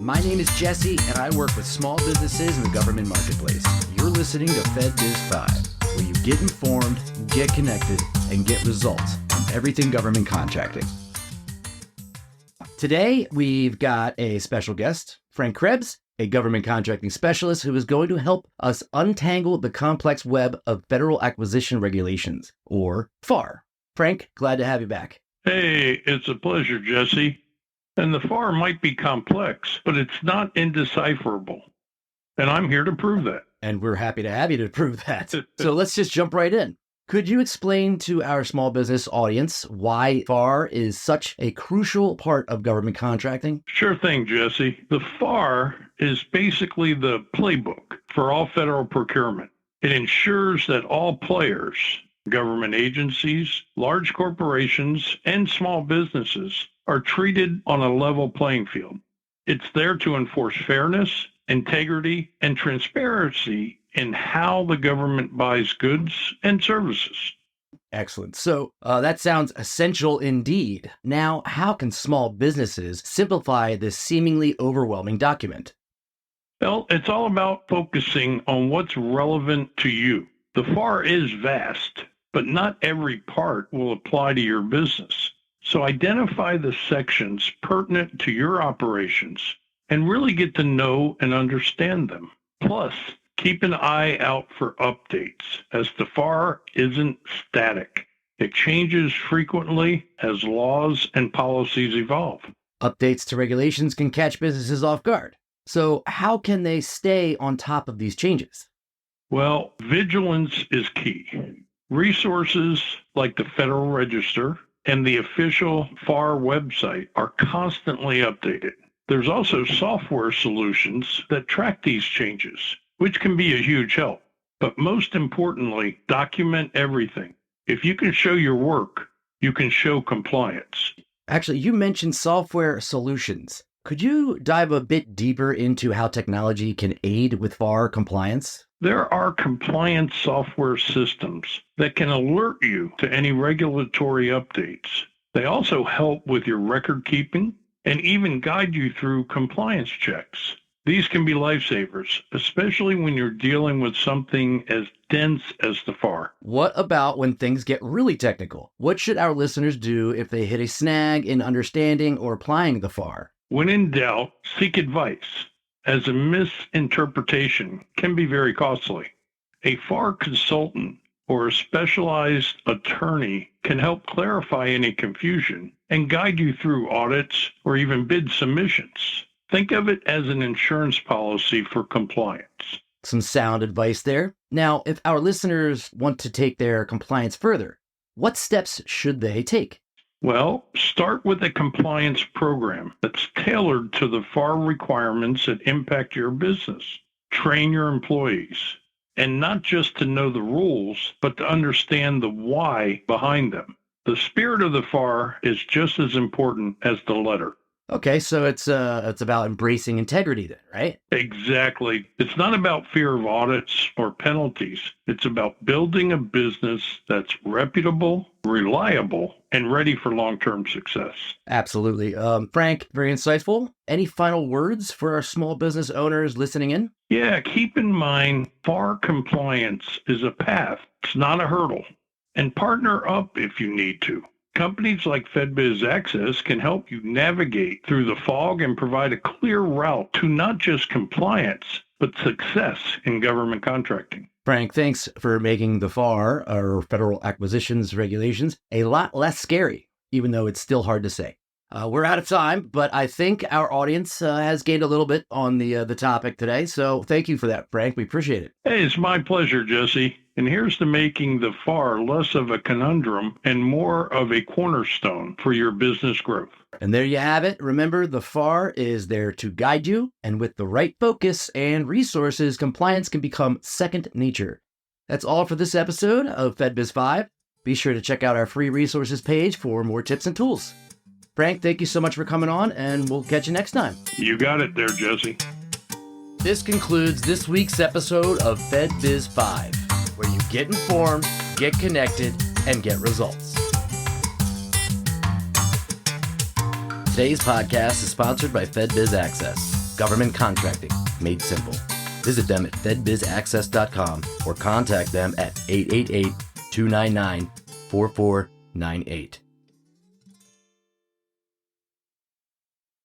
My name is Jesse, and I work with small businesses in the government marketplace. You're listening to FedBiz5, where you get informed, get connected, and get results on everything government contracting. Today, we've got a special guest, Frank Krebs, a government contracting specialist who is going to help us untangle the complex web of federal acquisition regulations, or FAR. Frank, glad to have you back. Hey, it's a pleasure, Jesse. And the FAR might be complex, but it's not indecipherable. And I'm here to prove that. And we're happy to have you to prove that. So let's just jump right in. Could you explain to our small business audience why FAR is such a crucial part of government contracting? Sure thing, Jesse. The FAR is basically the playbook for all federal procurement. It ensures that all players, government agencies, large corporations, and small businesses are treated on a level playing field. It's there to enforce fairness, integrity, and transparency in how the government buys goods and services. Excellent. So that sounds essential indeed. Now, how can small businesses simplify this seemingly overwhelming document? Well, it's all about focusing on what's relevant to you. The FAR is vast, but not every part will apply to your business. So identify the sections pertinent to your operations and really get to know and understand them. Plus, keep an eye out for updates, as the FAR isn't static. It changes frequently as laws and policies evolve. Updates to regulations can catch businesses off guard. So how can they stay on top of these changes? Well, vigilance is key. Resources like the Federal Register and the official FAR website are constantly updated. There's also software solutions that track these changes, which can be a huge help. But most importantly, document everything. If you can show your work, you can show compliance. Actually, you mentioned software solutions. Could you dive a bit deeper into how technology can aid with FAR compliance? There are compliance software systems that can alert you to any regulatory updates. They also help with your record keeping and even guide you through compliance checks. These can be lifesavers, especially when you're dealing with something as dense as the FAR. What about when things get really technical? What should our listeners do if they hit a snag in understanding or applying the FAR? When in doubt, seek advice, as a misinterpretation can be very costly. A FAR consultant or a specialized attorney can help clarify any confusion and guide you through audits or even bid submissions. Think of it as an insurance policy for compliance. Some sound advice there. Now, if our listeners want to take their compliance further, what steps should they take? Well, start with a compliance program that's tailored to the FAR requirements that impact your business. Train your employees, and not just to know the rules, but to understand the why behind them. The spirit of the FAR is just as important as the letter. Okay, so it's about embracing integrity then, right? Exactly. It's not about fear of audits or penalties. It's about building a business that's reputable, reliable, and ready for long-term success. Absolutely. Frank, very insightful. Any final words for our small business owners listening in? Yeah, keep in mind, FAR compliance is a path. It's not a hurdle. And partner up if you need to. Companies like FedBiz Access can help you navigate through the fog and provide a clear route to not just compliance, but success in government contracting. Frank, thanks for making the FAR, or Federal Acquisitions Regulations, a lot less scary, even though it's still hard to say. We're out of time, but I think our audience has gained a little bit on the topic today. So thank you for that, Frank. We appreciate it. Hey, it's my pleasure, Jesse. And here's to making the FAR less of a conundrum and more of a cornerstone for your business growth. And there you have it. Remember, the FAR is there to guide you, and with the right focus and resources, compliance can become second nature. That's all for this episode of FedBiz5. Be sure to check out our free resources page for more tips and tools. Frank, thank you so much for coming on, and we'll catch you next time. You got it there, Jesse. This concludes this week's episode of FedBiz5, where you get informed, get connected, and get results. Today's podcast is sponsored by FedBiz Access. Government contracting made simple. Visit them at fedbizaccess.com or contact them at 888-299-4498.